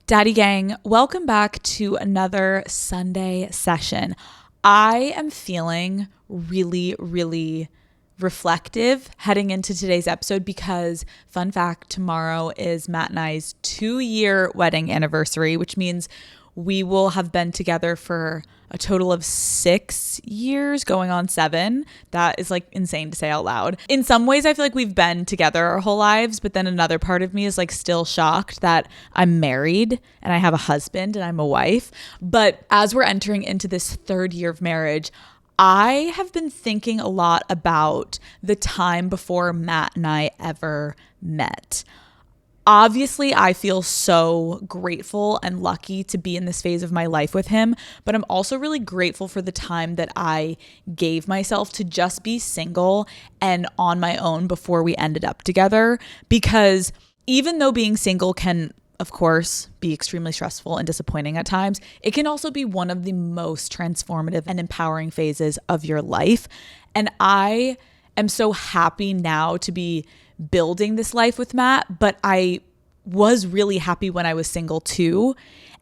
Daddy Gang, welcome back to another Sunday session. I am feeling really reflective heading into today's episode because, fun fact, tomorrow is Matt and I's 2-year wedding anniversary, which means we will have been together for a total of 6 years, going on 7. That is like insane to say out loud. In some ways, I feel like we've been together our whole lives, but then another part of me is like still shocked that I'm married and I have a husband and I'm a wife. But as we're entering into this 3rd year of marriage, I have been thinking a lot about the time before Matt and I ever met. Obviously, I feel so grateful and lucky to be in this phase of my life with him, but I'm also really grateful for the time that I gave myself to just be single and on my own before we ended up together. Because even though being single can, of course, be extremely stressful and disappointing at times, it can also be one of the most transformative and empowering phases of your life. And I am so happy now to be building this life with Matt, but I was really happy when I was single too.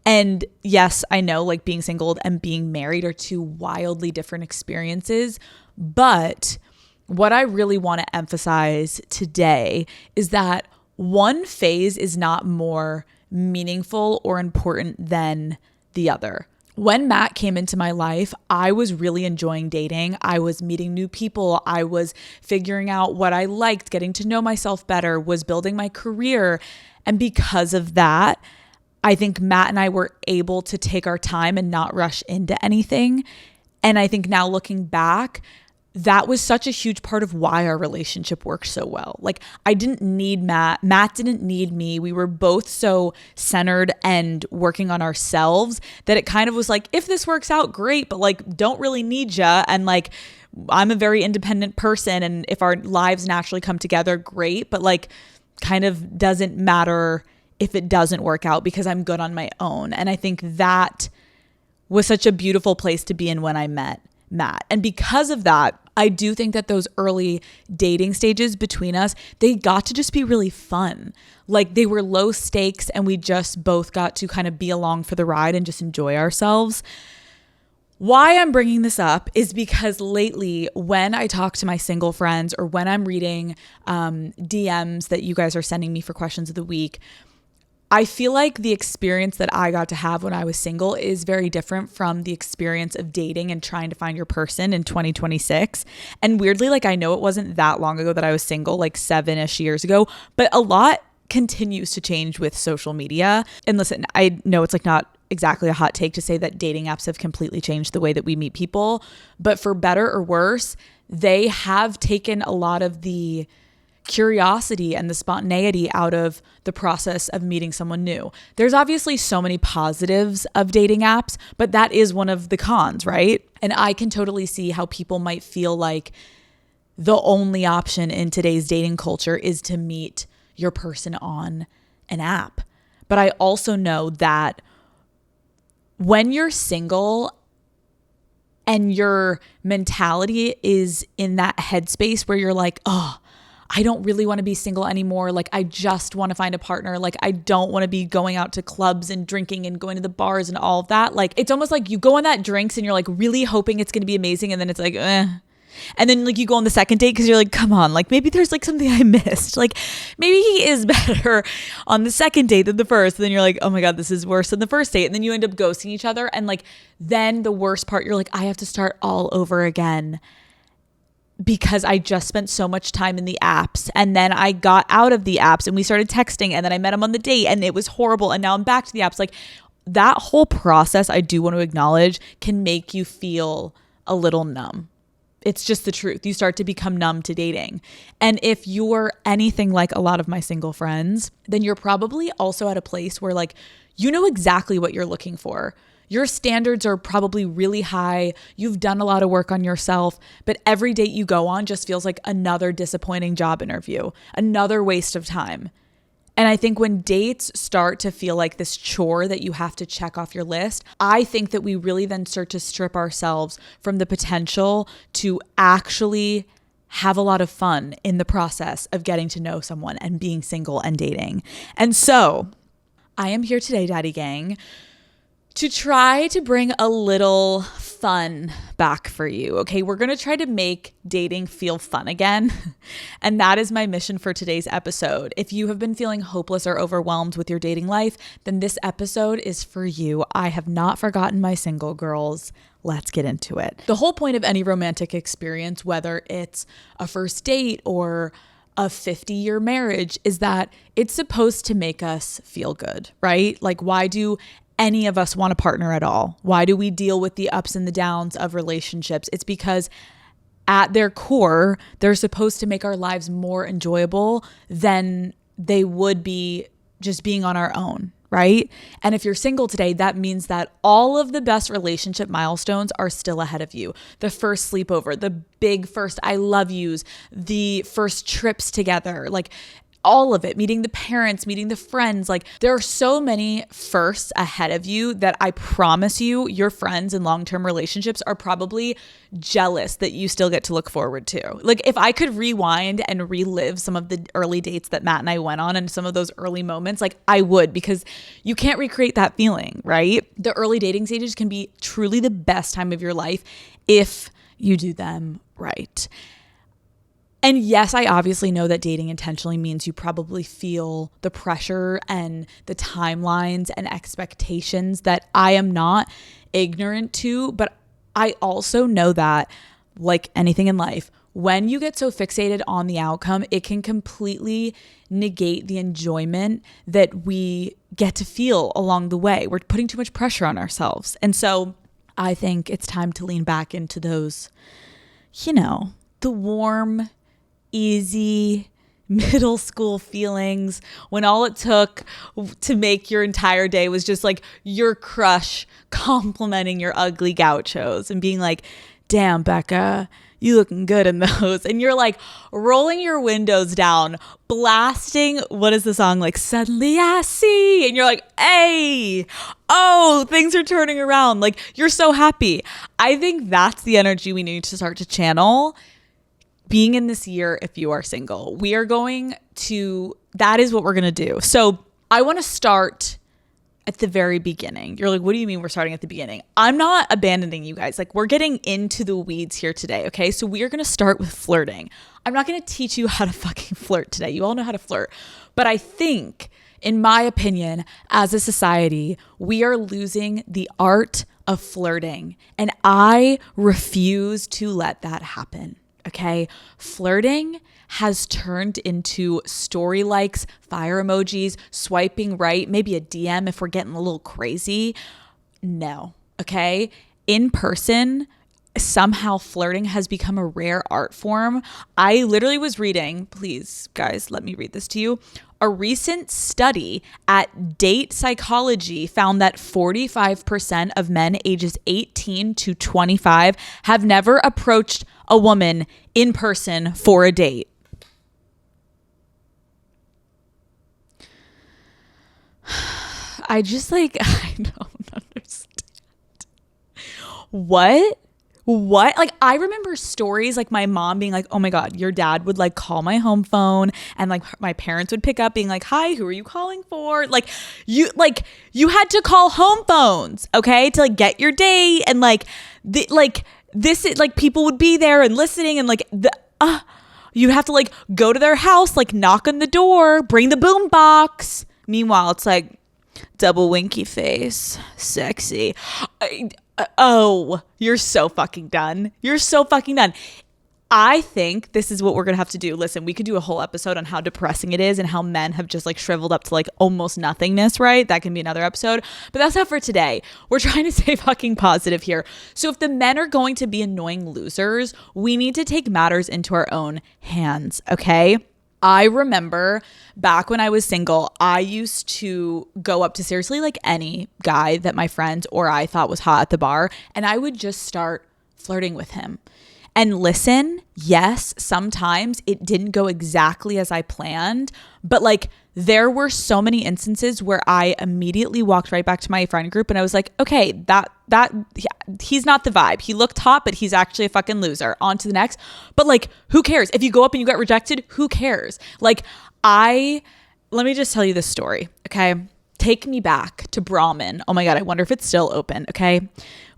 And yes, I know like being single and being married are 2 wildly different experiences, but what I really want to emphasize today is that one phase is not more meaningful or important than the other. When Matt came into my life, I was really enjoying dating. I was meeting new people. I was figuring out what I liked, getting to know myself better, was building my career. And because of that, I think Matt and I were able to take our time and not rush into anything. And I think now looking back, that was such a huge part of why our relationship worked so well. Like, I didn't need Matt. Matt didn't need me. We were both so centered and working on ourselves that it kind of was like, if this works out, great, but like, don't really need ya. And like, I'm a very independent person. And if our lives naturally come together, great. But like, kind of doesn't matter if it doesn't work out because I'm good on my own. And I think that was such a beautiful place to be in when I met Matt. And because of that, I do think that those early dating stages between us, they got to just be really fun. Like, they were low stakes and we just both got to kind of be along for the ride and just enjoy ourselves. Why I'm bringing this up is because lately when I talk to my single friends or when I'm reading DMs that you guys are sending me for questions of the week, I feel like the experience that I got to have when I was single is very different from the experience of dating and trying to find your person in 2026. And weirdly, like, I know it wasn't that long ago that I was single, like 7-ish years ago, but a lot continues to change with social media. And listen, I know it's like not exactly a hot take to say that dating apps have completely changed the way that we meet people, but for better or worse, they have taken a lot of the curiosity and the spontaneity out of the process of meeting someone new. There's obviously so many positives of dating apps, but that is one of the cons, right? And I can totally see how people might feel like the only option in today's dating culture is to meet your person on an app. But I also know that when you're single and your mentality is in that headspace where you're like, oh, I don't really want to be single anymore. Like, I just want to find a partner. Like, I don't want to be going out to clubs and drinking and going to the bars and all of that. Like, it's almost like you go on that drinks and you're like really hoping it's going to be amazing. And then it's like, eh. And then like you go on the second date because you're like, come on, like maybe there's like something I missed. Like maybe he is better on the second date than the first. And then you're like, oh my God, this is worse than the first date. And then you end up ghosting each other. And like, then the worst part, you're like, I have to start all over again, because I just spent so much time in the apps, and then I got out of the apps and we started texting, and then I met him on the date and it was horrible. And now I'm back to the apps. Like, that whole process, I do want to acknowledge, can make you feel a little numb. It's just the truth. You start to become numb to dating. And if you're anything like a lot of my single friends, then you're probably also at a place where like, you know exactly what you're looking for. Your standards are probably really high. You've done a lot of work on yourself, but every date you go on just feels like another disappointing job interview, another waste of time. And I think when dates start to feel like this chore that you have to check off your list, I think that we really then start to strip ourselves from the potential to actually have a lot of fun in the process of getting to know someone and being single and dating. And so I am here today, Daddy Gang, to try to bring a little fun back for you. Okay, we're going to try to make dating feel fun again. And that is my mission for today's episode. If you have been feeling hopeless or overwhelmed with your dating life, then this episode is for you. I have not forgotten my single girls. Let's get into it. The whole point of any romantic experience, whether it's a first date or a 50-year marriage, is that it's supposed to make us feel good, right? Like, why do any of us want a partner at all? Why do we deal with the ups and the downs of relationships? It's because at their core, they're supposed to make our lives more enjoyable than they would be just being on our own, right? And if you're single today, that means that all of the best relationship milestones are still ahead of you. The first sleepover, the big first I love yous, the first trips together, like all of it, meeting the parents, meeting the friends. Like, there are so many firsts ahead of you that I promise you, your friends in long-term relationships are probably jealous that you still get to look forward to. Like, if I could rewind and relive some of the early dates that Matt and I went on and some of those early moments, like, I would, because you can't recreate that feeling, right? The early dating stages can be truly the best time of your life if you do them right. And yes, I obviously know that dating intentionally means you probably feel the pressure and the timelines and expectations that I am not ignorant to. But I also know that, like anything in life, when you get so fixated on the outcome, it can completely negate the enjoyment that we get to feel along the way. We're putting too much pressure on ourselves. And so I think it's time to lean back into those, the warm, easy middle school feelings when all it took to make your entire day was just like your crush complimenting your ugly gauchos and being like, damn, Becca, you looking good in those. And you're like rolling your windows down, blasting, what is the song? Like, Suddenly I See. And you're like, hey, oh, things are turning around. Like, you're so happy. I think that's the energy we need to start to channel being in this year. If you are single, that is what we're going to do. So I want to start at the very beginning. You're like, what do you mean we're starting at the beginning? I'm not abandoning you guys. Like, we're getting into the weeds here today. Okay. So we are going to start with flirting. I'm not going to teach you how to fucking flirt today. You all know how to flirt, but I think, in my opinion, as a society, we are losing the art of flirting, and I refuse to let that happen. Okay, flirting has turned into story likes, fire emojis, swiping right, maybe a DM if we're getting a little crazy. No, okay? In person, somehow flirting has become a rare art form. I literally was reading, please guys, let me read this to you. A recent study at Date Psychology found that 45% of men ages 18 to 25 have never approached a woman in person for a date. I don't understand. What? Like, I remember stories like my mom being like, oh my God, your dad would like call my home phone, and like my parents would pick up being like, hi, who are you calling for? Like you had to call home phones, okay, to like get your date, and people would be there and listening, and you have to like go to their house, like knock on the door, bring the boom box. Meanwhile, it's like double winky face, sexy. Oh, you're so fucking done. You're so fucking done. I think this is what we're going to have to do. Listen, we could do a whole episode on how depressing it is and how men have just like shriveled up to like almost nothingness, right? That can be another episode, but that's not for today. We're trying to stay fucking positive here. So if the men are going to be annoying losers, we need to take matters into our own hands, okay? I remember back when I was single, I used to go up to seriously like any guy that my friends or I thought was hot at the bar, and I would just start flirting with him. And listen, yes, sometimes it didn't go exactly as I planned, but like there were so many instances where I immediately walked right back to my friend group and I was like, okay, he's not the vibe. He looked hot, but he's actually a fucking loser. On to the next. But like, who cares? If you go up and you get rejected, who cares? Like let me just tell you this story, okay? take me back to Brahmin. Oh my God, I wonder if it's still open. Okay.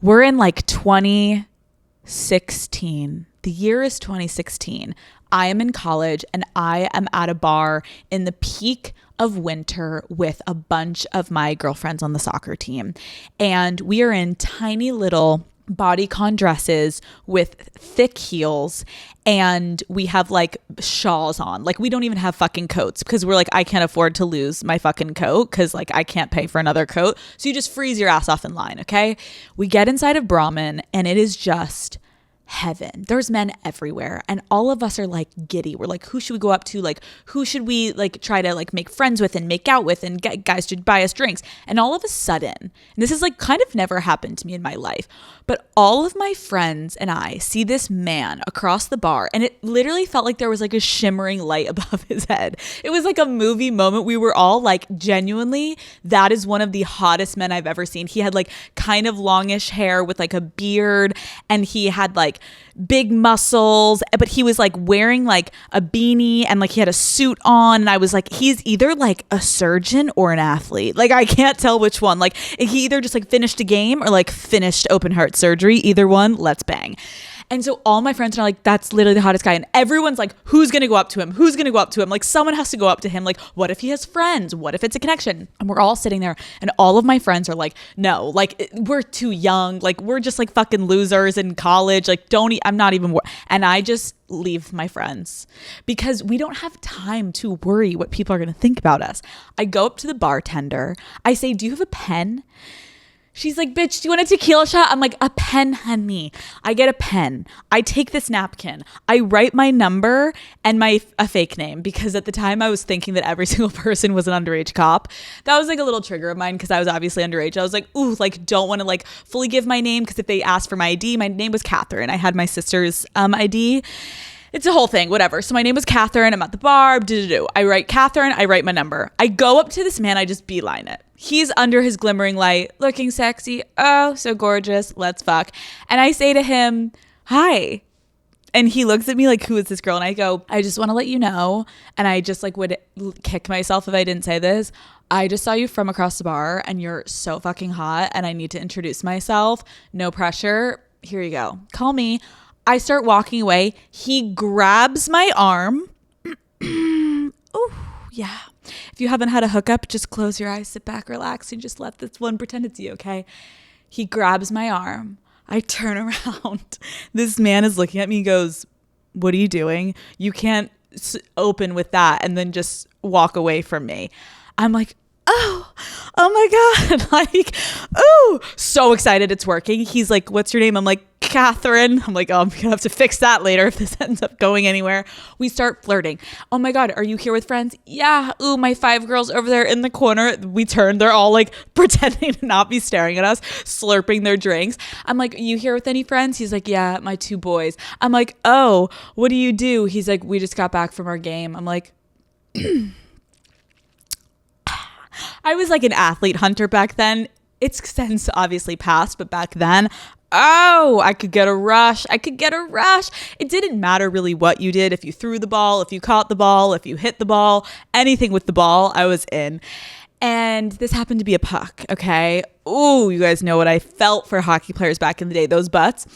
We're in like 2016. The year is 2016. I am in college and I am at a bar in the peak of winter with a bunch of my girlfriends on the soccer team. And we are in tiny little bodycon dresses with thick heels, and we have like shawls on. Like we don't even have fucking coats because we're like, I can't afford to lose my fucking coat because like I can't pay for another coat. So you just freeze your ass off in line, okay? We get inside of Brahmin and it is just heaven. There's men everywhere and all of us are like giddy. We're like, who should we go up to? Like, who should we like try to like make friends with and make out with and get guys to buy us drinks? And all of a sudden, and this is like kind of never happened to me in my life, but all of my friends and I see this man across the bar and it literally felt like there was like a shimmering light above his head. It was like a movie moment. We were all like, genuinely, that is one of the hottest men I've ever seen. He had like kind of longish hair with like a beard and he had like big muscles, but he was like wearing like a beanie and like he had a suit on. And I was like, he's either like a surgeon or an athlete. Like I can't tell which one. Like he either just like finished a game or like finished open heart surgery. Either one, let's bang. And so all my friends are like, that's literally the hottest guy. And everyone's like, who's going to go up to him? Who's going to go up to him? Like someone has to go up to him. Like, what if he has friends? What if it's a connection? And we're all sitting there and all of my friends are like, no, like we're too young. Like we're just like fucking losers in college. Like I'm not even, and I just leave my friends because we don't have time to worry what people are going to think about us. I go up to the bartender. I say, do you have a pen? She's like, bitch, do you want a tequila shot? I'm like, a pen, honey. I get a pen. I take this napkin. I write my number and a fake name because at the time I was thinking that every single person was an underage cop. That was like a little trigger of mine because I was obviously underage. I was like, ooh, like don't want to like fully give my name because if they asked for my ID, my name was Catherine. I had my sister's ID. It's a whole thing, whatever. So my name was Catherine. I'm at the bar. I write Catherine. I write my number. I go up to this man. I just beeline it. He's under his glimmering light, looking sexy. Oh, so gorgeous. Let's fuck. And I say to him, hi. And he looks at me like, who is this girl? And I go, I just want to let you know. And I just like would kick myself if I didn't say this. I just saw you from across the bar and you're so fucking hot. And I need to introduce myself. No pressure. Here you go. Call me. I start walking away. He grabs my arm. Oh, yeah. If you haven't had a hookup, just close your eyes, sit back, relax, and just let this one pretend it's you, okay? He grabs my arm. I turn around. This man is looking at me and goes, what are you doing? You can't open with that and then just walk away from me. I'm like, oh my God. Like, oh, so excited it's working. He's like, what's your name? I'm like, Catherine. I'm like, oh, I'm gonna have to fix that later if this ends up going anywhere. We start flirting. Oh my God, are you here with friends? Yeah. Ooh, my 5 girls over there in the corner. We turn. They're all like pretending to not be staring at us, slurping their drinks. I'm like, you here with any friends? He's like, yeah, my 2 boys. I'm like, oh, what do you do? He's like, we just got back from our game. I'm like, I was like an athlete hunter back then. It's since obviously passed, but back then, oh, I could get a rush. It didn't matter really what you did. If you threw the ball, if you caught the ball, if you hit the ball, anything with the ball, I was in. And this happened to be a puck, okay? Ooh, you guys know what I felt for hockey players back in the day, those butts.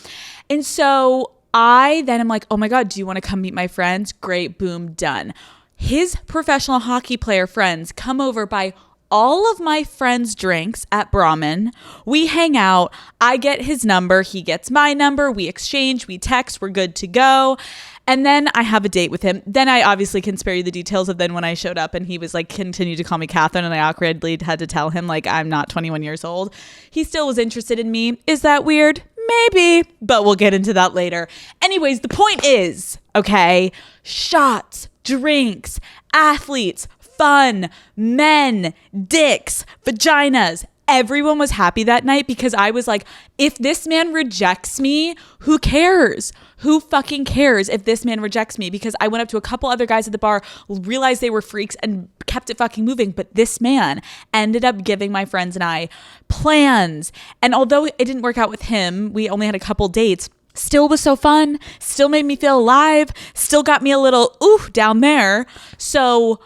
And so I then am like, oh my God, do you want to come meet my friends? Great, boom, done. His professional hockey player friends come over by all of my friends' drinks at Brahmin. We hang out. I get his number. He gets my number. We exchange. We text. We're good to go. And then I have a date with him. Then I obviously can spare you the details of then when I showed up and he was like, continued to call me Catherine. And I awkwardly had to tell him like, I'm not 21 years old. He still was interested in me. Is that weird? Maybe, but we'll get into that later. Anyways, the point is, okay, shots, drinks, athletes, fun, men, dicks, vaginas. Everyone was happy that night because I was like, if this man rejects me, who cares? Who fucking cares if this man rejects me? Because I went up to a couple other guys at the bar, realized they were freaks and kept it fucking moving. But this man ended up giving my friends and I plans. And although it didn't work out with him, we only had a couple dates, still was so fun, still made me feel alive, still got me a little ooh down there. So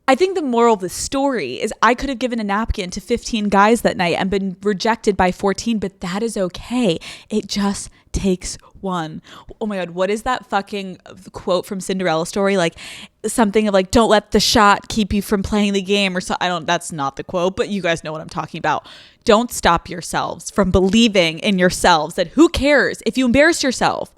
I think the moral of the story is I could have given a napkin to 15 guys that night and been rejected by 14, but that is okay. It just takes one. Oh my God, what is that fucking quote from Cinderella story? Like something of like, don't let the shot keep you from playing the game or so. That's not the quote, but you guys know what I'm talking about. Don't stop yourselves from believing in yourselves that who cares if you embarrass yourself?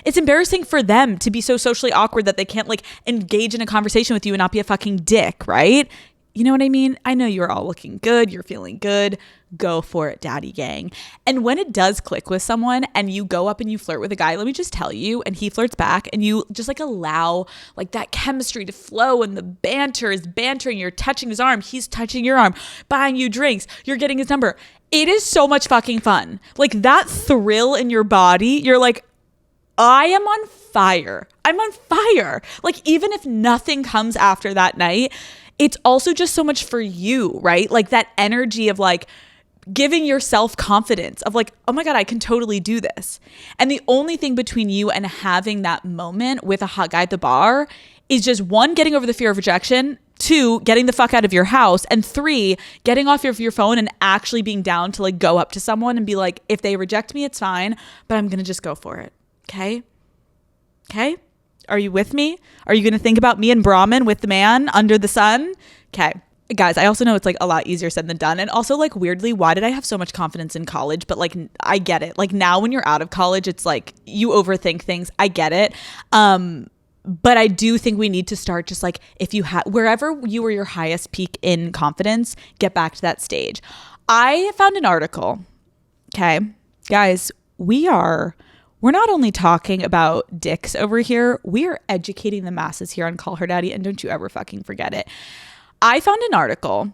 It's embarrassing for them to be so socially awkward that they can't like engage in a conversation with you and not be a fucking dick, right? You know what I mean? I know you're all looking good. You're feeling good. Go for it, daddy gang. And when it does click with someone and you go up and you flirt with a guy, let me just tell you, and he flirts back and you just like allow like that chemistry to flow and the banter is bantering. You're touching his arm. He's touching your arm, buying you drinks. You're getting his number. It is so much fucking fun. Like that thrill in your body. You're like, I am on fire. I'm on fire. Like even if nothing comes after that night, it's also just so much for you, right? Like that energy of like giving yourself confidence of like, oh my God, I can totally do this. And the only thing between you and having that moment with a hot guy at the bar is just 1, getting over the fear of rejection, 2, getting the fuck out of your house, and 3, getting off your phone and actually being down to like go up to someone and be like, if they reject me, it's fine, but I'm going to just go for it. Okay? Okay? Are you with me? Are you going to think about me and Brahmin with the man under the sun? Okay. Guys, I also know it's like a lot easier said than done. And also like weirdly, why did I have so much confidence in college? But like, I get it. Like now when you're out of college, it's like you overthink things. I get it. But I do think we need to start just like if you have, wherever you were your highest peak in confidence, get back to that stage. I found an article. Okay. Guys, we're not only talking about dicks over here, we are educating the masses here on Call Her Daddy, and don't you ever fucking forget it. I found an article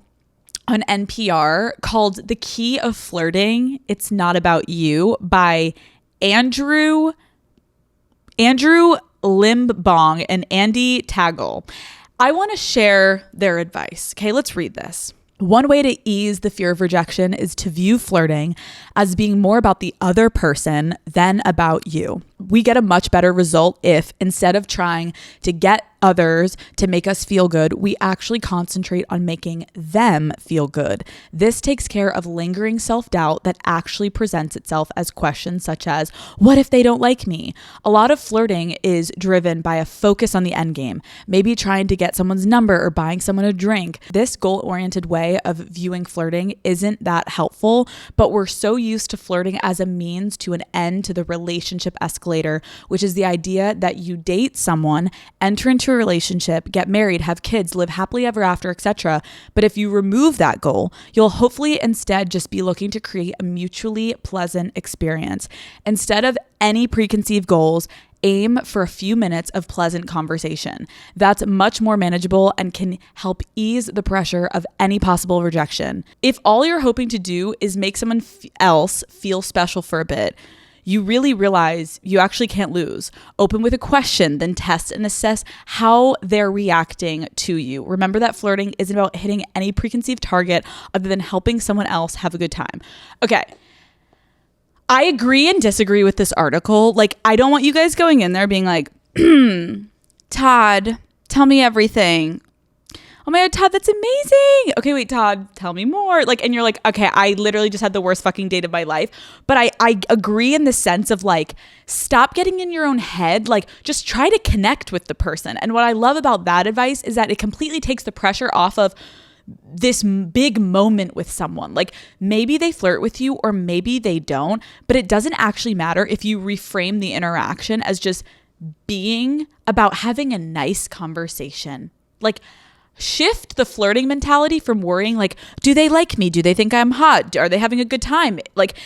on NPR called The Key of Flirting, It's Not About You by Andrew Limbong and Andy Tagle. I want to share their advice. Okay, let's read this. One way to ease the fear of rejection is to view flirting as being more about the other person than about you. We get a much better result if, instead of trying to get others to make us feel good, we actually concentrate on making them feel good. This takes care of lingering self-doubt that actually presents itself as questions such as, what if they don't like me? A lot of flirting is driven by a focus on the end game, maybe trying to get someone's number or buying someone a drink. This goal-oriented way of viewing flirting isn't that helpful, but we're so used to flirting as a means to an end to the relationship escalator, which is the idea that you date someone, enter into a relationship, get married, have kids, live happily ever after, etc. But if you remove that goal, you'll hopefully instead just be looking to create a mutually pleasant experience. Instead of any preconceived goals, aim for a few minutes of pleasant conversation. That's much more manageable and can help ease the pressure of any possible rejection. If all you're hoping to do is make someone else feel special for a bit, you really realize you actually can't lose. Open with a question, then test and assess how they're reacting to you. Remember that flirting isn't about hitting any preconceived target other than helping someone else have a good time. Okay. I agree and disagree with this article. Like, I don't want you guys going in there being like, Todd, tell me everything. Oh my God, Todd, that's amazing. Okay, wait, Todd, tell me more. Like, and you're like, okay, I literally just had the worst fucking date of my life. But I agree in the sense of like, stop getting in your own head. Like, just try to connect with the person. And what I love about that advice is that it completely takes the pressure off of this big moment with someone. Like maybe they flirt with you or maybe they don't, but it doesn't actually matter if you reframe the interaction as just being about having a nice conversation. Like, shift the flirting mentality from worrying like, do they like me? Do they think I'm hot? Are they having a good time? Like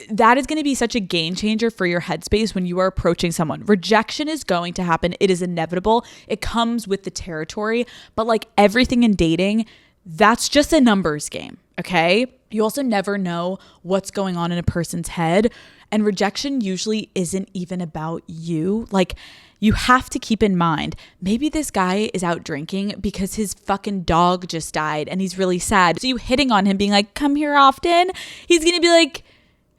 that is going to be such a game changer for your headspace when you are approaching someone. Rejection is going to happen. It is inevitable. It comes with the territory, but like everything in dating, that's just a numbers game. Okay. You also never know what's going on in a person's head, and rejection usually isn't even about you. Like, you have to keep in mind, maybe this guy is out drinking because his fucking dog just died and he's really sad. So you hitting on him being like, come here often. He's going to be like,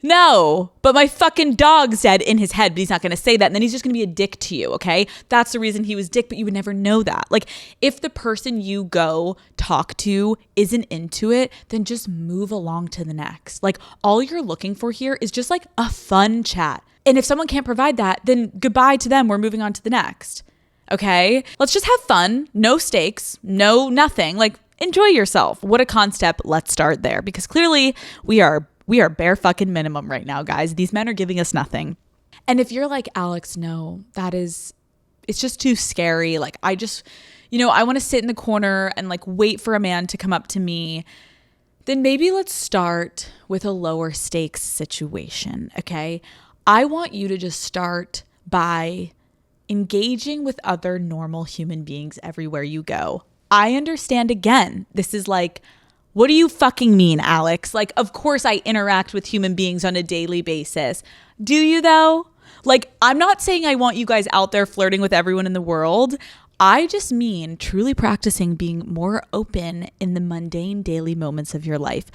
No, but my fucking dog said in his head, but he's not going to say that. And then he's just going to be a dick to you, okay? That's the reason he was dick, but you would never know that. Like, if the person you go talk to isn't into it, then just move along to the next. Like, all you're looking for here is just like a fun chat. And if someone can't provide that, then goodbye to them. We're moving on to the next, okay? Let's just have fun. No stakes, no nothing. Like, enjoy yourself. What a concept. Let's start there, because clearly we are bare fucking minimum right now, guys. These men are giving us nothing. And if you're like, Alex, no, it's just too scary. Like, I just, I want to sit in the corner and like wait for a man to come up to me. Then maybe let's start with a lower stakes situation, okay? I want you to just start by engaging with other normal human beings everywhere you go. I understand, again, this is like, what do you fucking mean, Alex? Like, of course I interact with human beings on a daily basis. Do you though? Like, I'm not saying I want you guys out there flirting with everyone in the world. I just mean truly practicing being more open in the mundane daily moments of your life.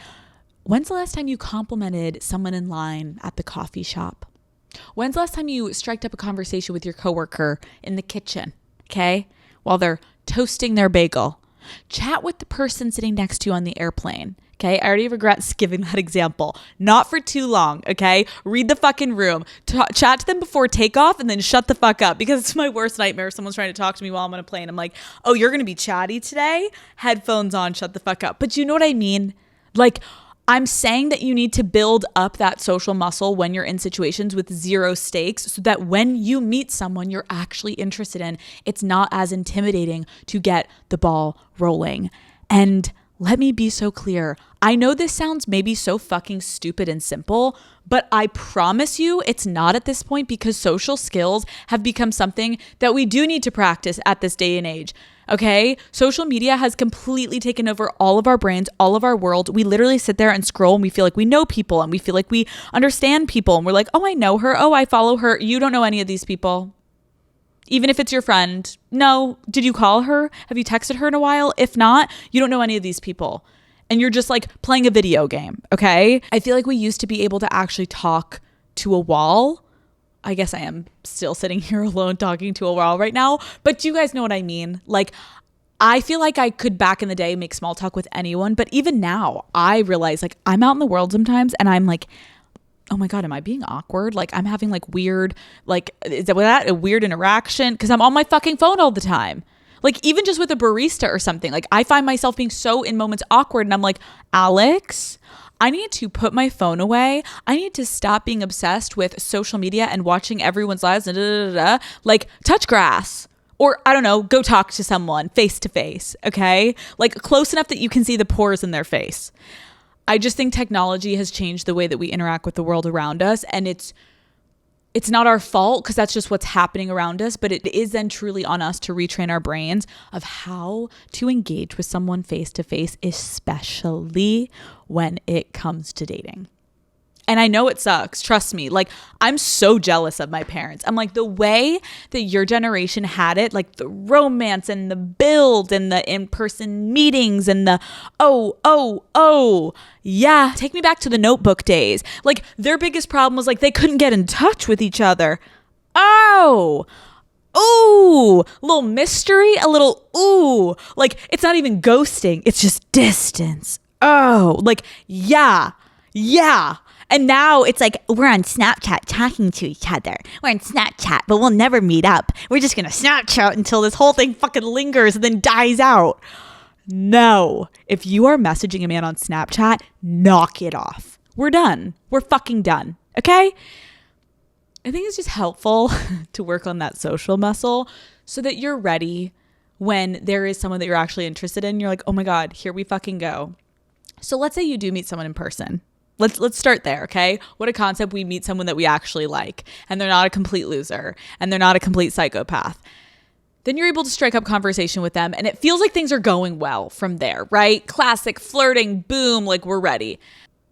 When's the last time you complimented someone in line at the coffee shop? When's the last time you striked up a conversation with your coworker in the kitchen, okay? While they're toasting their bagel. Chat with the person sitting next to you on the airplane. Okay, I already regret giving that example. Not for too long, okay? Read the fucking room. Chat to them before takeoff and then shut the fuck up, because it's my worst nightmare. Someone's trying to talk to me while I'm on a plane. I'm like, oh, you're going to be chatty today? Headphones on, shut the fuck up. But you know what I mean? Like, I'm saying that you need to build up that social muscle when you're in situations with zero stakes, so that when you meet someone you're actually interested in, it's not as intimidating to get the ball rolling. And let me be so clear. I know this sounds maybe so fucking stupid and simple, but I promise you it's not at this point, because social skills have become something that we do need to practice at this day and age. Okay, social media has completely taken over all of our brains, all of our world. We literally sit there and scroll and we feel like we know people and we feel like we understand people. And we're like, oh, I know her. Oh, I follow her. You don't know any of these people. Even if it's your friend. No. Did you call her? Have you texted her in a while? If not, you don't know any of these people. And you're just like playing a video game. Okay. I feel like we used to be able to actually talk to a wall. I guess I am still sitting here alone talking to a wall right now, but you guys know what I mean. Like, I feel like I could back in the day make small talk with anyone, but even now I realize, like, I'm out in the world sometimes and I'm like, oh my God, am I being awkward? Like, I'm having like weird, like, is that a weird interaction? Because I'm on my fucking phone all the time. Like, even just with a barista or something, like, I find myself being so in moments awkward and I'm like, Alex, I need to put my phone away. I need to stop being obsessed with social media and watching everyone's lives and like, touch grass, or I don't know, go talk to someone face to face. Okay. Like, close enough that you can see the pores in their face. I just think technology has changed the way that we interact with the world around us. And it's not our fault, because that's just what's happening around us, but it is then truly on us to retrain our brains of how to engage with someone face to face, especially when it comes to dating. And I know it sucks. Trust me. Like, I'm so jealous of my parents. I'm like, the way that your generation had it, like the romance and the build and the in-person meetings and the, yeah. Take me back to the Notebook days. Like, their biggest problem was like, they couldn't get in touch with each other. Ooh, a little mystery, a little, like, it's not even ghosting. It's just distance. Like, yeah. And now it's like, we're on Snapchat talking to each other. We're on Snapchat, but we'll never meet up. We're just going to Snapchat until this whole thing fucking lingers and then dies out. No. If you are messaging a man on Snapchat, knock it off. We're done. We're fucking done. Okay? I think it's just helpful to work on that social muscle so that you're ready when there is someone that you're actually interested in. You're like, oh my God, here we fucking go. So let's say you do meet someone in person. Let's start there, okay? What a concept. We meet someone that we actually like, and they're not a complete loser, and they're not a complete psychopath. Then you're able to strike up conversation with them, and it feels like things are going well from there, right? Classic flirting, boom, like, we're ready.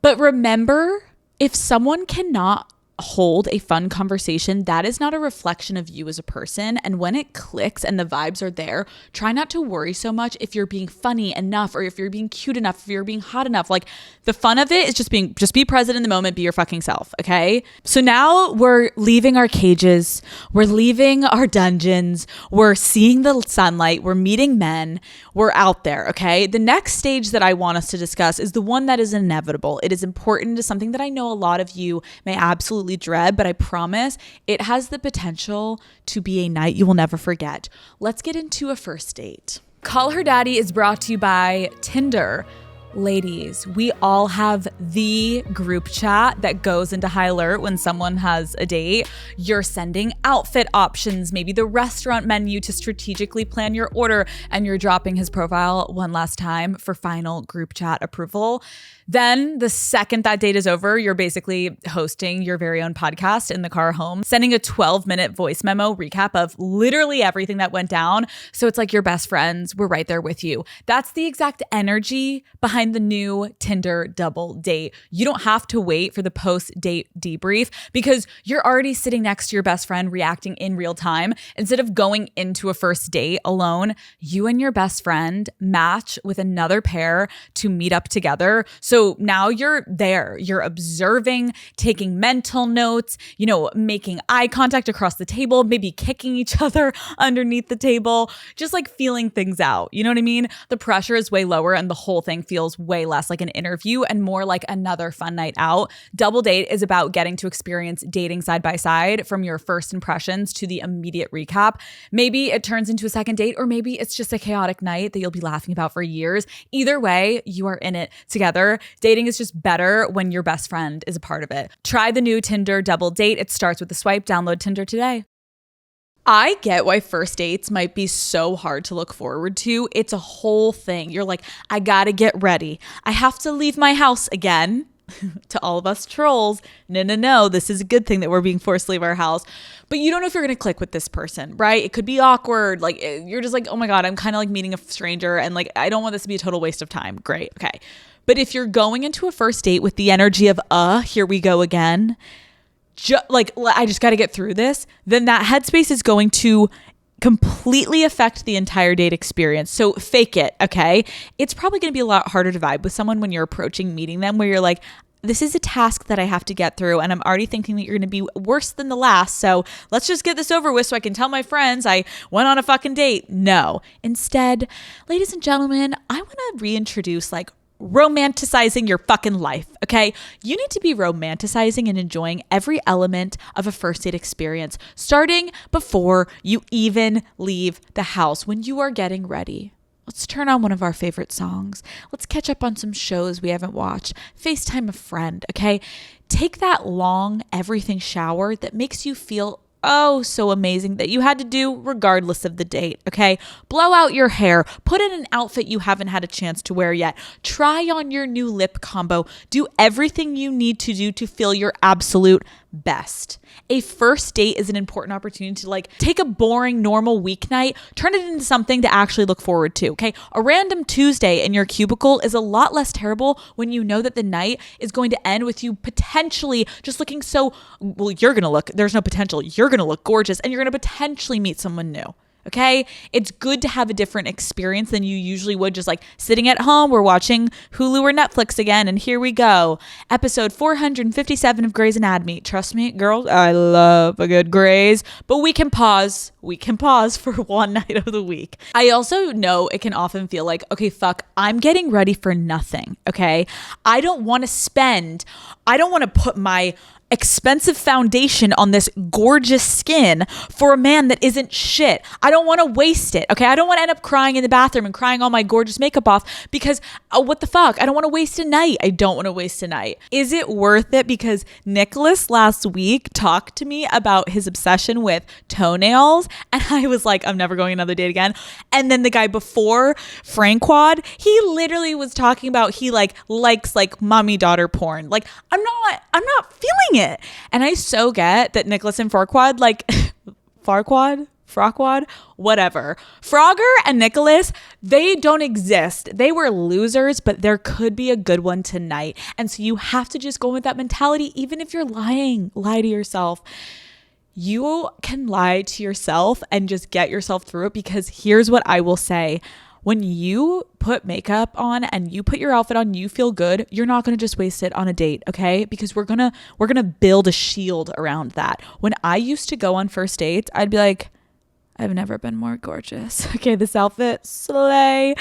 But remember, if someone cannot hold a fun conversation, that is not a reflection of you as a person. And when it clicks and the vibes are there, try not to worry so much if you're being funny enough or if you're being cute enough, if you're being hot enough. Like, the fun of it is just be present in the moment, be your fucking self, okay? So now we're leaving our cages, we're leaving our dungeons, we're seeing the sunlight, we're meeting men, we're out there, okay? The next stage that I want us to discuss is the one that is inevitable. It is important, to something that I know a lot of you may absolutely dread, but I promise it has the potential to be a night you will never forget. Let's get into a first date. Call Her Daddy is brought to you by Tinder. Ladies, we all have the group chat that goes into high alert when someone has a date. You're sending outfit options, maybe the restaurant menu to strategically plan your order, and you're dropping his profile one last time for final group chat approval. Then the second that date is over, you're basically hosting your very own podcast in the car home, sending a 12-minute voice memo recap of literally everything that went down. So it's like your best friends were right there with you. That's the exact energy behind the new Tinder double date. You don't have to wait for the post-date debrief because you're already sitting next to your best friend reacting in real time. Instead of going into a first date alone, you and your best friend match with another pair to meet up together. So now you're there, you're observing, taking mental notes, making eye contact across the table, maybe kicking each other underneath the table, just like feeling things out. You know what I mean? The pressure is way lower and the whole thing feels way less like an interview and more like another fun night out. Double date is about getting to experience dating side by side, from your first impressions to the immediate recap. Maybe it turns into a second date, or maybe it's just a chaotic night that you'll be laughing about for years. Either way, you are in it together. Dating is just better when your best friend is a part of it. Try the new Tinder double date. It starts with a swipe. Download Tinder today. I get why first dates might be so hard to look forward to. It's a whole thing. You're like, I gotta get ready. I have to leave my house again. To all of us trolls, no, this is a good thing that we're being forced to leave our house. But you don't know if you're going to click with this person, right? It could be awkward. Like, you're just like, oh my God, I'm kind of like meeting a stranger and like, I don't want this to be a total waste of time. Great. Okay. But if you're going into a first date with the energy of, here we go again, I just got to get through this, then that headspace is going to completely affect the entire date experience. So fake it, okay? It's probably going to be a lot harder to vibe with someone when you're approaching meeting them, where you're like, this is a task that I have to get through, and I'm already thinking that you're going to be worse than the last, so let's just get this over with so I can tell my friends I went on a fucking date. No. Instead, ladies and gentlemen, I want to reintroduce romanticizing your fucking life, okay? You need to be romanticizing and enjoying every element of a first date experience, starting before you even leave the house. When you are getting ready, let's turn on one of our favorite songs. Let's catch up on some shows we haven't watched. FaceTime a friend, okay? Take that long everything shower that makes you feel so amazing that you had to do regardless of the date, okay? Blow out your hair, put in an outfit you haven't had a chance to wear yet, try on your new lip combo, do everything you need to do to feel your absolute best. A first date is an important opportunity to take a boring normal weeknight, turn it into something to actually look forward to, okay? A random Tuesday in your cubicle is a lot less terrible when you know that the night is going to end with you potentially just looking there's no potential, you're going to look gorgeous and you're going to potentially meet someone new. Okay, it's good to have a different experience than you usually would just sitting at home. We're watching Hulu or Netflix again, and here we go. Episode 457 of Grey's Anatomy. Trust me, girls, I love a good Grey's, but we can pause. We can pause for one night of the week. I also know it can often feel like, okay, fuck, I'm getting ready for nothing, okay? I don't want to put my expensive foundation on this gorgeous skin for a man that isn't shit. I don't want to waste it, okay? I don't want to end up crying in the bathroom and crying all my gorgeous makeup off because what the fuck? I don't want to waste a night. Is it worth it? Because Nicholas last week talked to me about his obsession with toenails, and I was like, I'm never going another date again. And then the guy before, Franquad, he literally was talking about he likes mommy daughter porn. I'm not feeling it. And I so get that Nicholas and Farquad, Farquad? Frockwad, whatever. Frogger and Nicholas, they don't exist. They were losers, but there could be a good one tonight. And so you have to just go with that mentality, even if you're lying. Lie to yourself. You can lie to yourself and just get yourself through it, because here's what I will say. When you put makeup on and you put your outfit on, you feel good, you're not going to just waste it on a date, okay? Because we're going to build a shield around that. When I used to go on first dates, I'd be like, I've never been more gorgeous. Okay, this outfit, slay.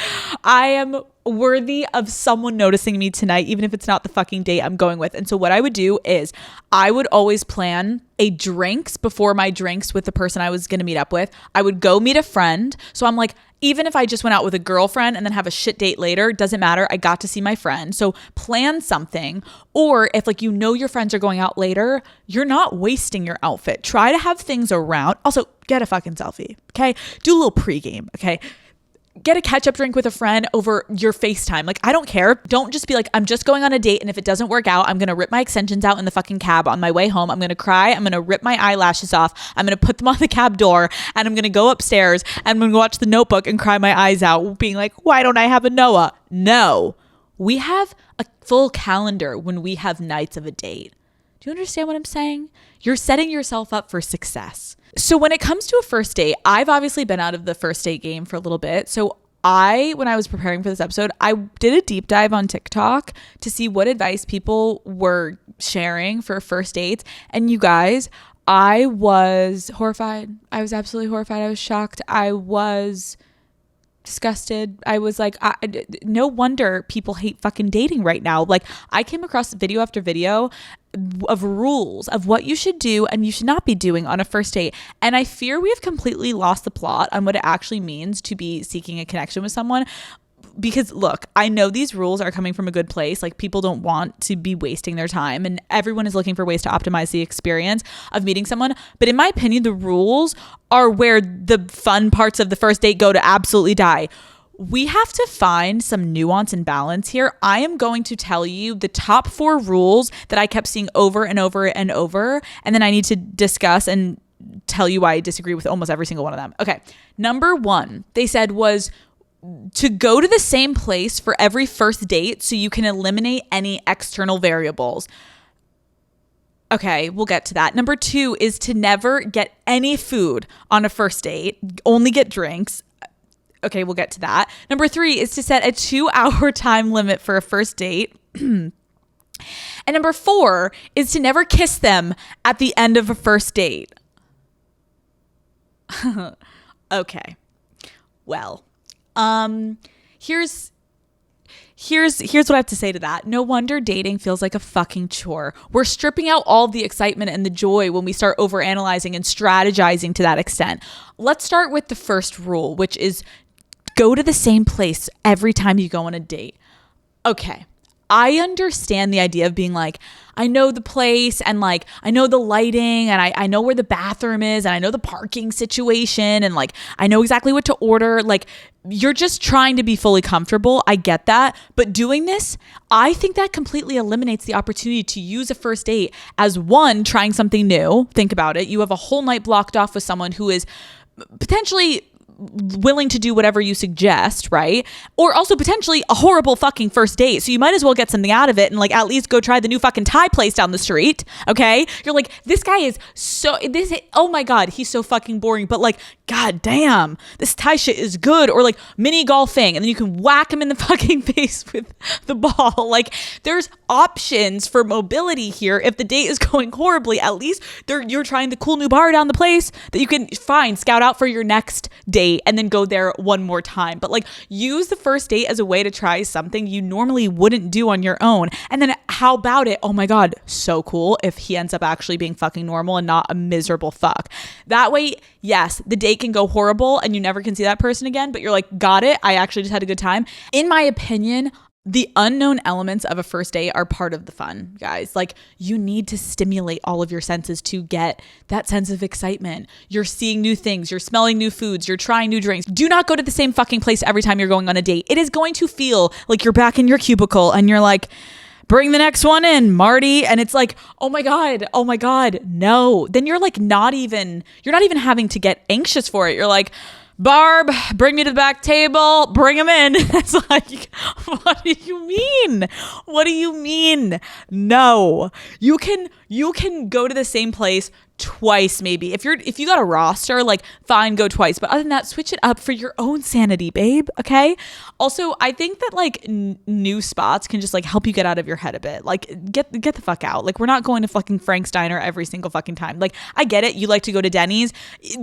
I am worthy of someone noticing me tonight, even if it's not the fucking date I'm going with. And so what I would do is I would always plan a drinks before my drinks with the person I was going to meet up with. I would go meet a friend. So I'm like, even if I just went out with a girlfriend and then have a shit date later, doesn't matter. I got to see my friend. So plan something. Or if like, you know, your friends are going out later, you're not wasting your outfit. Try to have things around. Also, get a fucking selfie. Okay. Do a little pregame. Okay. Get a catch-up drink with a friend over your FaceTime. Like, I don't care. Don't just be like, I'm just going on a date, and if it doesn't work out, I'm going to rip my extensions out in the fucking cab on my way home. I'm going to cry. I'm going to rip my eyelashes off. I'm going to put them on the cab door, and I'm going to go upstairs, and I'm going to watch The Notebook and cry my eyes out, being like, why don't I have a Noah? No. We have a full calendar when we have nights of a date. Do you understand what I'm saying? You're setting yourself up for success. So when it comes to a first date, I've obviously been out of the first date game for a little bit. So when I was preparing for this episode, I did a deep dive on TikTok to see what advice people were sharing for first dates. And you guys, I was horrified. I was absolutely horrified. I was shocked. I was disgusted. I was like, no wonder people hate fucking dating right now. Like, I came across video after video of rules of what you should do and you should not be doing on a first date. And I fear we have completely lost the plot on what it actually means to be seeking a connection with someone. Because look, I know these rules are coming from a good place. Like, people don't want to be wasting their time, and everyone is looking for ways to optimize the experience of meeting someone. But in my opinion, the rules are where the fun parts of the first date go to absolutely die. We have to find some nuance and balance here. I am going to tell you the top 4 rules that I kept seeing over and over and over, and then I need to discuss and tell you why I disagree with almost every single one of them. Okay, number 1, they said, was to go to the same place for every first date so you can eliminate any external variables. Okay, we'll get to that. Number 2 is to never get any food on a first date, only get drinks. Okay, we'll get to that. Number 3 is to set a 2-hour time limit for a first date. And number 4 is to never kiss them at the end of a first date. Okay. Well, here's what I have to say to that. No wonder dating feels like a fucking chore. We're stripping out all the excitement and the joy when we start overanalyzing and strategizing to that extent. Let's start with the first rule, which is go to the same place every time you go on a date. Okay. I understand the idea of being like, I know the place and like, I know the lighting and I know where the bathroom is and I know the parking situation and like, I know exactly what to order. Like, you're just trying to be fully comfortable. I get that. But doing this, I think that completely eliminates the opportunity to use a first date as one, trying something new. Think about it. You have a whole night blocked off with someone who is potentially willing to do whatever you suggest, right? Or also potentially a horrible fucking first date. So you might as well get something out of it and like at least go try the new fucking Thai place down the street. Okay. You're like, this guy is oh my God, he's so fucking boring. But like, God damn, this Thai shit is good. Or like mini golfing, and then you can whack him in the fucking face with the ball. Like, there's options for mobility here. If the date is going horribly, at least you're trying the cool new bar down the place that you can scout out for your next date and then go there one more time. But like, use the first date as a way to try something you normally wouldn't do on your own. And then how about it? Oh my God, so cool if he ends up actually being fucking normal and not a miserable fuck. That way, yes, the date can go horrible and you never can see that person again, but you're like, got it. I actually just had a good time. In my opinion, the unknown elements of a first date are part of the fun, guys. Like, you need to stimulate all of your senses to get that sense of excitement. You're seeing new things, you're smelling new foods, you're trying new drinks. Do not go to the same fucking place every time you're going on a date. It is going to feel like you're back in your cubicle and you're like, bring the next one in, Marty. And it's like, oh my God, no. Then you're like you're not even having to get anxious for it. You're like, Barb, bring me to the back table, bring him in. It's like, what do you mean? What do you mean? No, you can go to the same place twice, maybe. If you got a roster, like, fine, go twice. But other than that, switch it up for your own sanity, babe. Okay. Also, I think that like new spots can just like help you get out of your head a bit. Like, get the fuck out. Like, we're not going to fucking Frank's Diner every single fucking time. Like, I get it. You like to go to Denny's.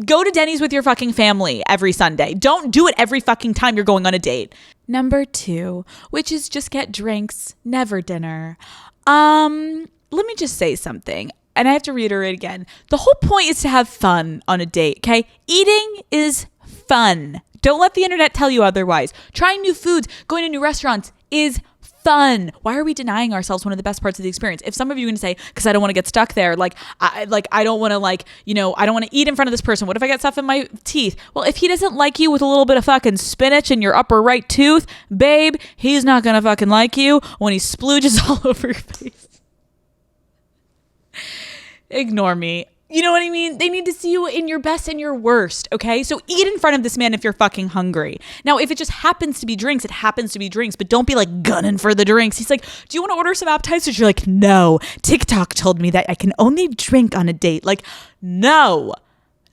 Go to Denny's with your fucking family every Sunday. Don't do it every fucking time you're going on a date. Number 2, which is just get drinks, never dinner. Let me just say something. And I have to reiterate again, the whole point is to have fun on a date, okay? Eating is fun. Don't let the internet tell you otherwise. Trying new foods, going to new restaurants is fun. Why are we denying ourselves one of the best parts of the experience? If some of you are going to say, because I don't want to get stuck there, I don't want to I don't want to eat in front of this person. What if I get stuff in my teeth? Well, if he doesn't like you with a little bit of fucking spinach in your upper right tooth, babe, he's not going to fucking like you when he splooges all over your face. Ignore me. You know what I mean? They need to see you in your best and your worst, okay? So eat in front of this man if you're fucking hungry. Now, if it just happens to be drinks, it happens to be drinks, but don't be like gunning for the drinks. He's like, do you want to order some appetizers? You're like, no. TikTok told me that I can only drink on a date. Like, no.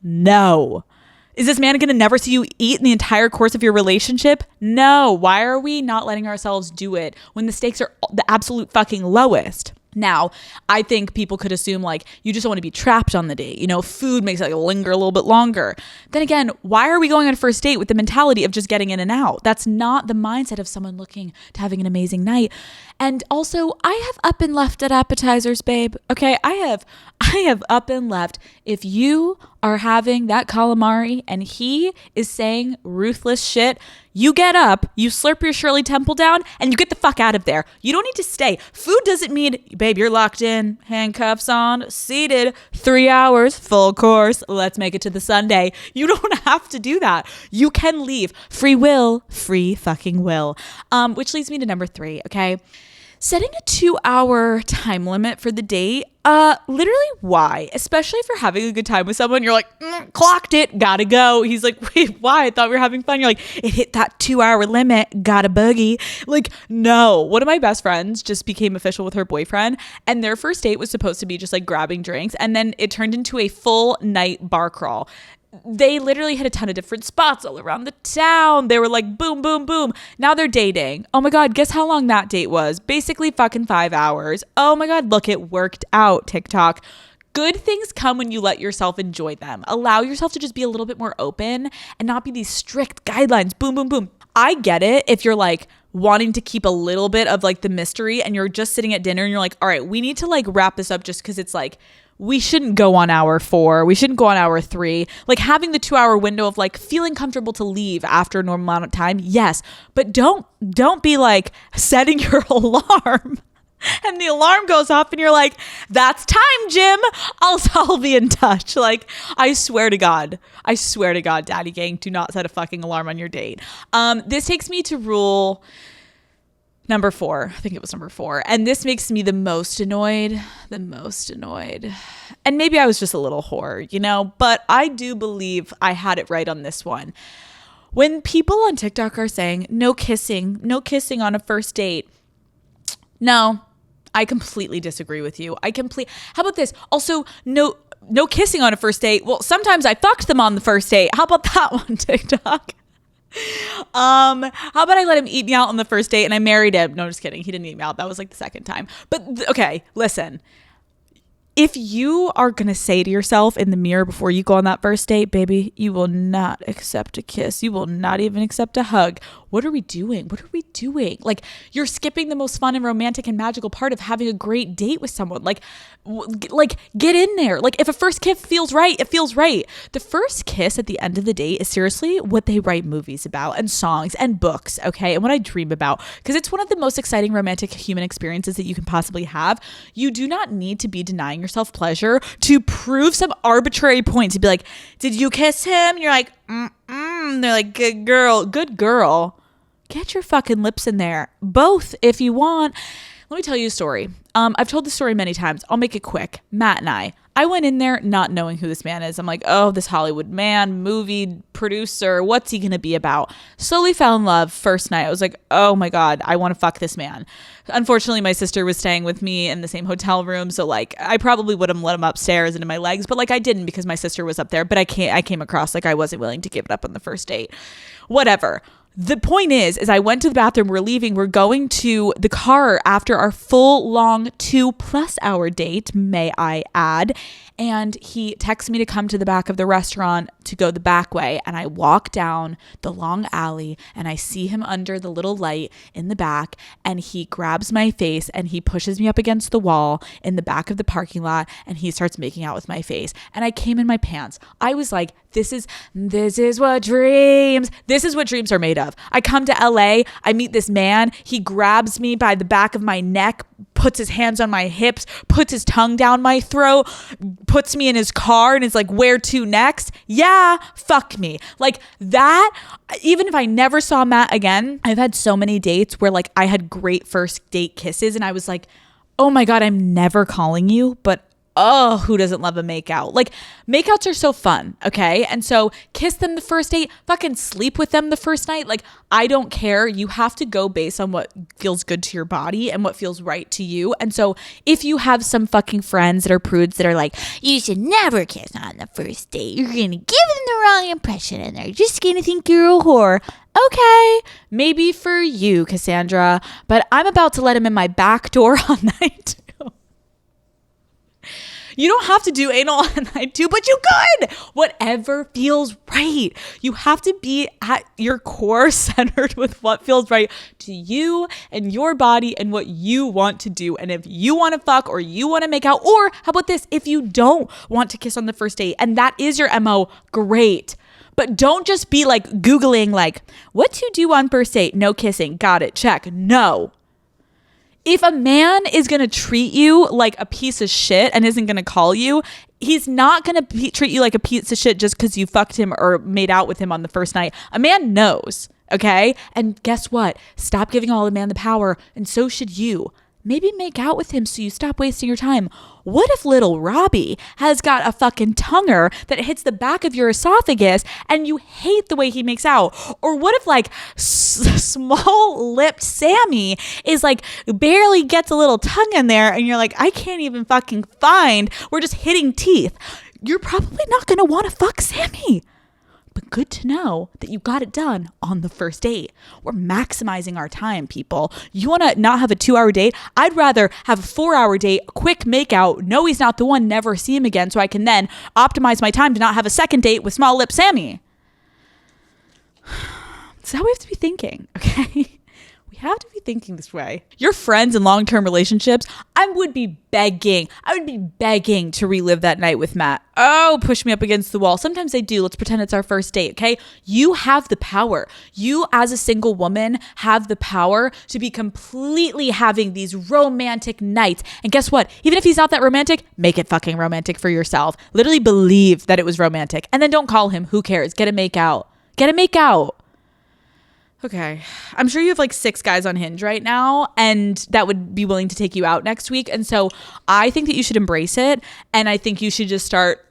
Is this man going to never see you eat in the entire course of your relationship? No. Why are we not letting ourselves do it when the stakes are the absolute fucking lowest? Now, I think people could assume like you just don't want to be trapped on the date. You know, food makes it like linger a little bit longer. Then again, why are we going on a first date with the mentality of just getting in and out? That's not the mindset of someone looking to having an amazing night. And also, I have up and left at appetizers, babe. Okay, I have up and left. If you are having that calamari and he is saying ruthless shit, you get up, you slurp your Shirley Temple down, and you get the fuck out of there. You don't need to stay. Food doesn't mean, babe, you're locked in, handcuffs on, seated, 3 hours, full course, let's make it to the Sunday. You don't have to do that. You can leave. Free will, free fucking will. Which leads me to number 3, okay? Setting a 2-hour time limit for the date, literally why? Especially if you're having a good time with someone, you're like, clocked it, gotta go. He's like, wait, why? I thought we were having fun. You're like, it hit that 2-hour limit, gotta boogie. Like, no. One of my best friends just became official with her boyfriend, and their first date was supposed to be just like grabbing drinks, and then it turned into a full night bar crawl. They literally hit a ton of different spots all around the town. They were like, boom, boom, boom. Now they're dating. Oh my God, guess how long that date was? Basically fucking 5 hours. Oh my God, look, it worked out, TikTok. Good things come when you let yourself enjoy them. Allow yourself to just be a little bit more open and not be these strict guidelines. Boom, boom, boom. I get it if you're like wanting to keep a little bit of like the mystery and you're just sitting at dinner and you're like, all right, we need to like wrap this up just because it's like, we shouldn't go on hour 4. We shouldn't go on hour 3. Like having the 2-hour window of like feeling comfortable to leave after a normal amount of time. Yes. But don't be like setting your alarm and the alarm goes off and you're like, that's time, Jim. I'll be in touch. Like, I swear to God, daddy gang, do not set a fucking alarm on your date. This takes me to rule number 4. I think it was number 4. And this makes me the most annoyed. And maybe I was just a little whore, you know, but I do believe I had it right on this one. When people on TikTok are saying no kissing on a first date. No, I completely disagree with you. How about this? Also, no kissing on a first date. Well, sometimes I fucked them on the first date. How about that one, TikTok? How about I let him eat me out on the first date and I married him? No, just kidding. He didn't eat me out. That was like the second time. But okay, listen. If you are going to say to yourself in the mirror before you go on that first date, baby, you will not accept a kiss. You will not even accept a hug. What are we doing? Like, you're skipping the most fun and romantic and magical part of having a great date with someone. Like get in there. Like, if a first kiss feels right, it feels right. The first kiss at the end of the date is seriously what they write movies about and songs and books, okay? And what I dream about, because it's one of the most exciting romantic human experiences that you can possibly have. You do not need to be denying yourself pleasure to prove some arbitrary point, to be like, did you kiss him? And you're like, they're like, good girl. Get your fucking lips in there. Both if you want. Let me tell you a story. I've told this story many times. I'll make it quick. Matt and I went in there not knowing who this man is. I'm like, oh, this Hollywood man, movie producer, what's he going to be about? Slowly fell in love first night. I was like, oh my God, I want to fuck this man. Unfortunately, my sister was staying with me in the same hotel room. So like, I probably would have let him upstairs into my legs, but like I didn't because my sister was up there. But I came across like I wasn't willing to give it up on the first date. Whatever. The point is I went to the bathroom, we're leaving, we're going to the car after our full long 2+ hour date, may I add. And he texts me to come to the back of the restaurant to go the back way. And I walk down the long alley and I see him under the little light in the back, and he grabs my face and he pushes me up against the wall in the back of the parking lot, and he starts making out with my face. And I came in my pants. I was like, this is what dreams are made of. I come to LA, I meet this man, he grabs me by the back of my neck, puts his hands on my hips, puts his tongue down my throat, puts me in his car and is like, where to next? Yeah, fuck me. Like that, even if I never saw Matt again, I've had so many dates where like I had great first date kisses and I was like, oh my God, I'm never calling you, but oh, who doesn't love a makeout? Like, makeouts are so fun, okay? And so kiss them the first date, fucking sleep with them the first night. Like, I don't care. You have to go based on what feels good to your body and what feels right to you. And so if you have some fucking friends that are prudes that are like, you should never kiss on the first date, you're going to give them the wrong impression and they're just going to think you're a whore. Okay, maybe for you, Cassandra, but I'm about to let him in my back door on night. You don't have to do anal on night 2, but you could. Whatever feels right. You have to be at your core centered with what feels right to you and your body and what you want to do. And if you want to fuck or you want to make out, or how about this, if you don't want to kiss on the first date and that is your MO, great. But don't just be like Googling like, what to do on first date? No kissing. Got it. Check. No. If a man is going to treat you like a piece of shit and isn't going to call you, he's not going to treat you like a piece of shit just because you fucked him or made out with him on the first night. A man knows, okay? And guess what? Stop giving all the man the power, and so should you. Maybe make out with him so you stop wasting your time. What if little Robbie has got a fucking tonguer that hits the back of your esophagus and you hate the way he makes out? Or what if like small-lipped Sammy is like barely gets a little tongue in there and you're like, I can't even fucking find, we're just hitting teeth. You're probably not going to want to fuck Sammy. But good to know that you got it done on the first date. We're maximizing our time, people. You want to not have a 2-hour date? I'd rather have a 4-hour date, quick makeout, know he's not the one, never see him again, so I can then optimize my time to not have a second date with small lip Sammy. That's how we have to be thinking, okay? We have to be thinking this way. Your friends in long-term relationships, I would be begging to relive that night with Matt. Oh, push me up against the wall. Sometimes they do. Let's pretend it's our first date, okay? You have the power. You as a single woman have the power to be completely having these romantic nights. And guess what? Even if he's not that romantic, make it fucking romantic for yourself. Literally believe that it was romantic. And then don't call him. Who cares? Get a make out. Okay, I'm sure you have like 6 guys on Hinge right now and that would be willing to take you out next week. And so I think that you should embrace it. And I think you should just start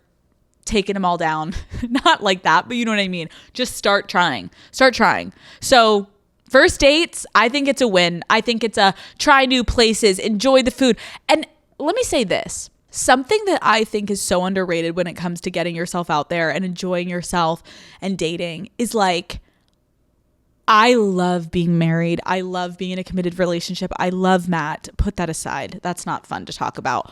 taking them all down. Not like that, but you know what I mean? Just start trying. So first dates, I think it's a win. I think it's a try new places, enjoy the food. And let me say this. Something that I think is so underrated when it comes to getting yourself out there and enjoying yourself and dating is like, I love being married. I love being in a committed relationship. I love Matt. Put that aside. That's not fun to talk about.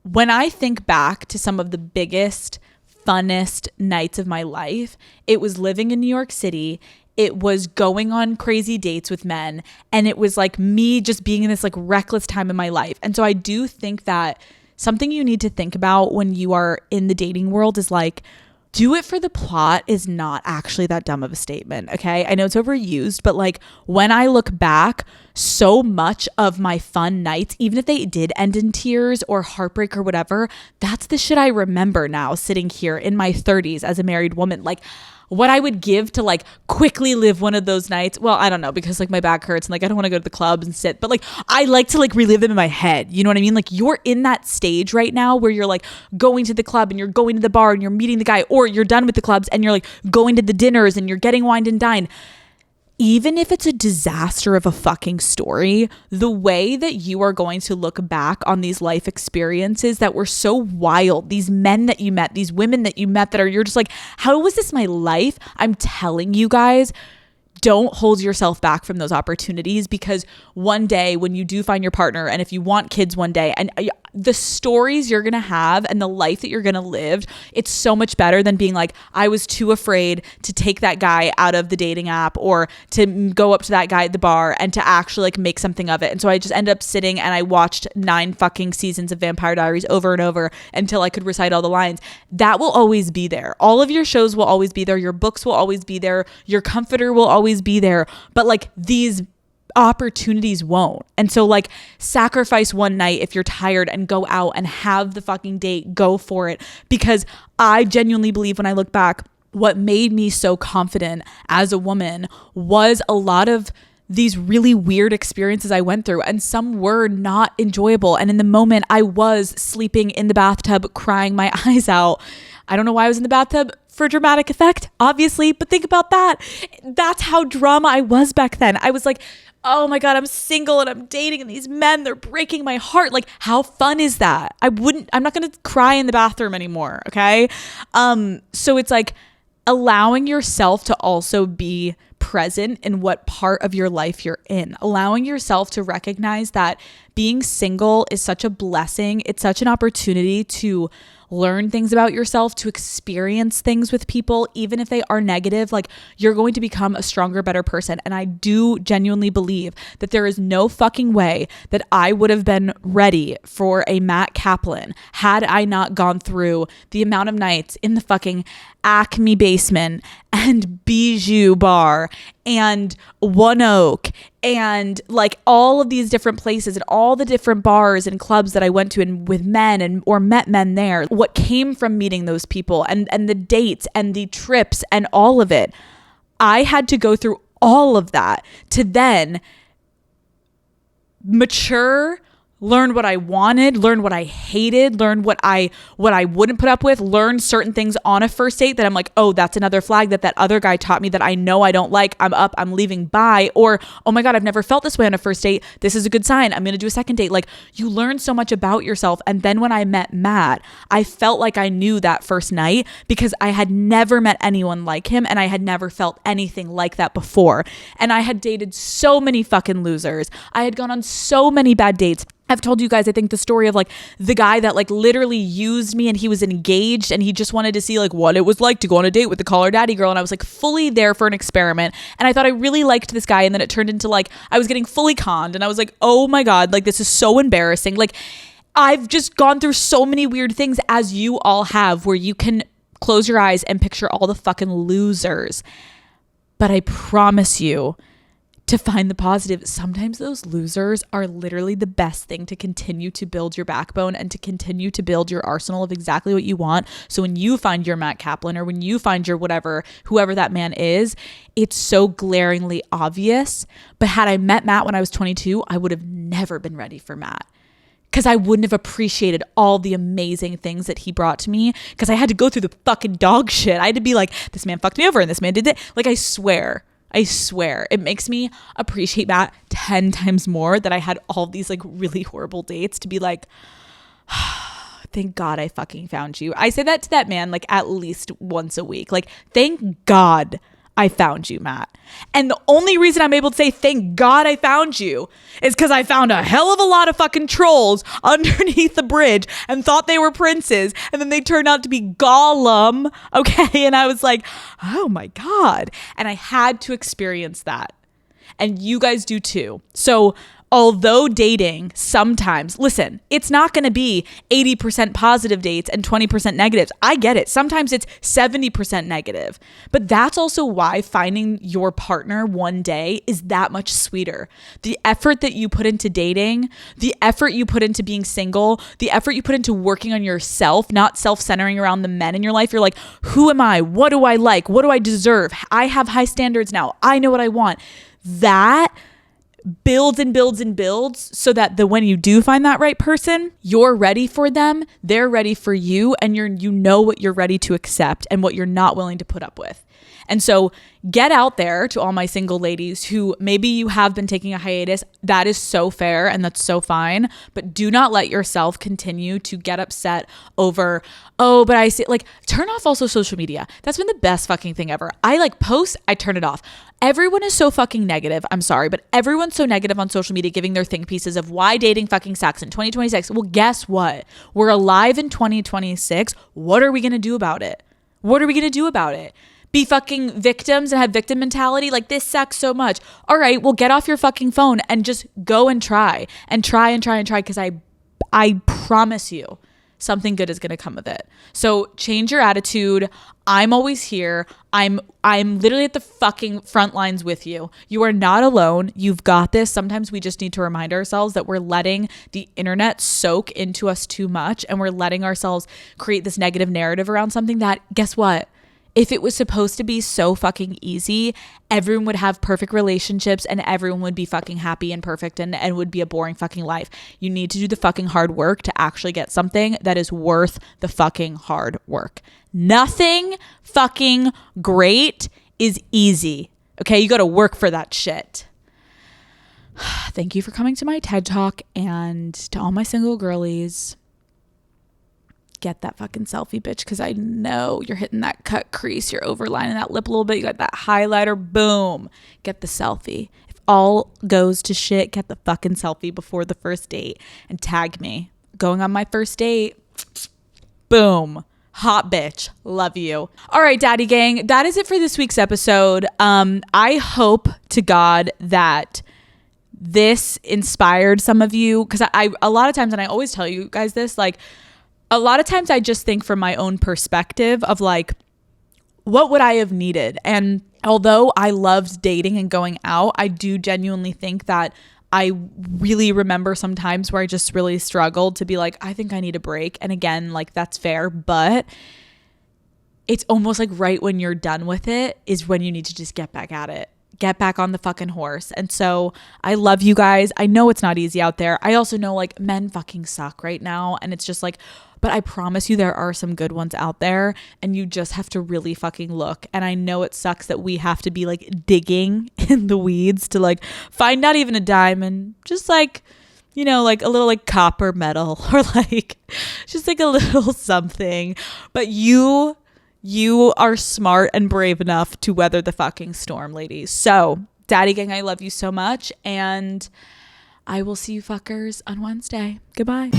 When I think back to some of the biggest, funnest nights of my life, it was living in New York City. It was going on crazy dates with men. And it was like me just being in this like reckless time in my life. And so I do think that something you need to think about when you are in the dating world is like, do it for the plot is not actually that dumb of a statement, okay? I know it's overused, but like when I look back, so much of my fun nights, even if they did end in tears or heartbreak or whatever, that's the shit I remember now sitting here in my 30s as a married woman. Like what I would give to like quickly live one of those nights. Well, I don't know, because like my back hurts and like I don't want to go to the club and sit, but like I like to like relive them in my head. You know what I mean? Like you're in that stage right now where you're like going to the club and you're going to the bar and you're meeting the guy, or you're done with the clubs and you're like going to the dinners and you're getting wined and dined. Even if it's a disaster of a fucking story, the way that you are going to look back on these life experiences that were so wild, these men that you met, these women that you met that you're just like, how was this my life? I'm telling you guys, don't hold yourself back from those opportunities, because one day when you do find your partner, and if you want kids one day, and the stories you're going to have and the life that you're going to live, it's so much better than being like, I was too afraid to take that guy out of the dating app or to go up to that guy at the bar and to actually like make something of it. And so I just ended up sitting and I watched 9 fucking seasons of Vampire Diaries over and over until I could recite all the lines. That will always be there. All of your shows will always be there. Your books will always be there. Your comforter will always be there. But like these opportunities won't. And so like sacrifice one night if you're tired and go out and have the fucking date, go for it. Because I genuinely believe, when I look back, what made me so confident as a woman was a lot of these really weird experiences I went through, and some were not enjoyable. And in the moment I was sleeping in the bathtub, crying my eyes out. I don't know why I was in the bathtub, for dramatic effect, obviously, but think about that. That's how drama I was back then. I was like, oh my God, I'm single and I'm dating and these men, they're breaking my heart. Like, how fun is that? I'm not going to cry in the bathroom anymore. Okay. So it's like allowing yourself to also be present in what part of your life you're in, allowing yourself to recognize that being single is such a blessing. It's such an opportunity to learn things about yourself, to experience things with people, even if they are negative. Like, you're going to become a stronger, better person. And I do genuinely believe that there is no fucking way that I would have been ready for a Matt Kaplan had I not gone through the amount of nights in the fucking Acme basement and Bijou bar and One Oak and like all of these different places and all the different bars and clubs that I went to and with men or met men there. What came from meeting those people and the dates and the trips and all of it. I had to go through all of that to then mature, learn what I wanted, learn what I hated, learn what I wouldn't put up with, learn certain things on a first date that I'm like, oh, that's another flag that other guy taught me that I know I don't like. I'm up, I'm leaving, bye. Or, oh my God, I've never felt this way on a first date. This is a good sign. I'm going to do a second date. Like, you learn so much about yourself. And then when I met Matt, I felt like I knew that first night because I had never met anyone like him and I had never felt anything like that before. And I had dated so many fucking losers. I had gone on so many bad dates. I've told you guys, I think, the story of like the guy that like literally used me and he was engaged and he just wanted to see like what it was like to go on a date with the caller daddy girl. And I was like fully there for an experiment. And I thought I really liked this guy. And then it turned into like, I was getting fully conned and I was like, oh my God, like this is so embarrassing. Like, I've just gone through so many weird things, as you all have, where you can close your eyes and picture all the fucking losers. But I promise you, to find the positive, sometimes those losers are literally the best thing to continue to build your backbone and to continue to build your arsenal of exactly what you want. So when you find your Matt Kaplan or when you find your whatever, whoever that man is, it's so glaringly obvious. But had I met Matt when I was 22, I would have never been ready for Matt. Because I wouldn't have appreciated all the amazing things that he brought to me. Because I had to go through the fucking dog shit. I had to be like, this man fucked me over and this man did that. Like, I swear it makes me appreciate Matt 10 times more that I had all these like really horrible dates to be like, thank God I fucking found you. I say that to that man like at least once a week. Like, thank God I found you, Matt. And the only reason I'm able to say thank God I found you is because I found a hell of a lot of fucking trolls underneath the bridge and thought they were princes. And then they turned out to be Gollum. Okay. And I was like, oh my God. And I had to experience that. And you guys do too. So Although dating sometimes, listen, it's not going to be 80% positive dates and 20% negatives. I get it. Sometimes it's 70% negative. But that's also why finding your partner one day is that much sweeter. The effort that you put into dating, the effort you put into being single, the effort you put into working on yourself, not self-centering around the men in your life. You're like, who am I? What do I like? What do I deserve? I have high standards now. I know what I want. That builds and builds and builds so that when you do find that right person, you're ready for them, they're ready for you, and you know what you're ready to accept and what you're not willing to put up with. And so get out there to all my single ladies who maybe you have been taking a hiatus. That is so fair and that's so fine. But do not let yourself continue to get upset over, oh, but I see, like, turn off also social media. That's been the best fucking thing ever. I like post, I turn it off. Everyone is so fucking negative. I'm sorry, but everyone's so negative on social media, giving their think pieces of why dating fucking sucks in 2026. Well, guess what? We're alive in 2026. What are we going to do about it? What are we going to do about it? Be fucking victims and have victim mentality? Like, this sucks so much. All right, well, get off your fucking phone and just go and try because I promise you something good is going to come of it. So change your attitude. I'm always here. I'm literally at the fucking front lines with you. You are not alone. You've got this. Sometimes we just need to remind ourselves that we're letting the internet soak into us too much, and we're letting ourselves create this negative narrative around something that, guess what? If it was supposed to be so fucking easy, everyone would have perfect relationships and everyone would be fucking happy and perfect and would be a boring fucking life. You need to do the fucking hard work to actually get something that is worth the fucking hard work. Nothing fucking great is easy. Okay, you got to work for that shit. Thank you for coming to my TED Talk, and to all my single girlies, get that fucking selfie, bitch, because I know you're hitting that cut crease, you're overlining that lip a little bit, you got that highlighter, boom, get the selfie. If all goes to shit, get the fucking selfie before the first date and tag me. Going on my first date, boom, hot bitch, love you. All right, daddy gang, that is it for this week's episode. I hope to God that this inspired some of you, because I a lot of times, and I always tell you guys this, like, a lot of times I just think from my own perspective of like, what would I have needed? And although I loved dating and going out, I do genuinely think that I really remember some times where I just really struggled to be like, I think I need a break. And again, like, that's fair, but it's almost like right when you're done with it is when you need to just get back at it. Get back on the fucking horse. And so I love you guys. I know it's not easy out there. I also know, like, men fucking suck right now. And it's just like, but I promise you there are some good ones out there, and you just have to really fucking look. And I know it sucks that we have to be like digging in the weeds to like find not even a diamond, just like, you know, like a little like copper metal or like just like a little something. But you are smart and brave enough to weather the fucking storm, ladies. So, daddy gang, I love you so much, and I will see you fuckers on Wednesday. Goodbye.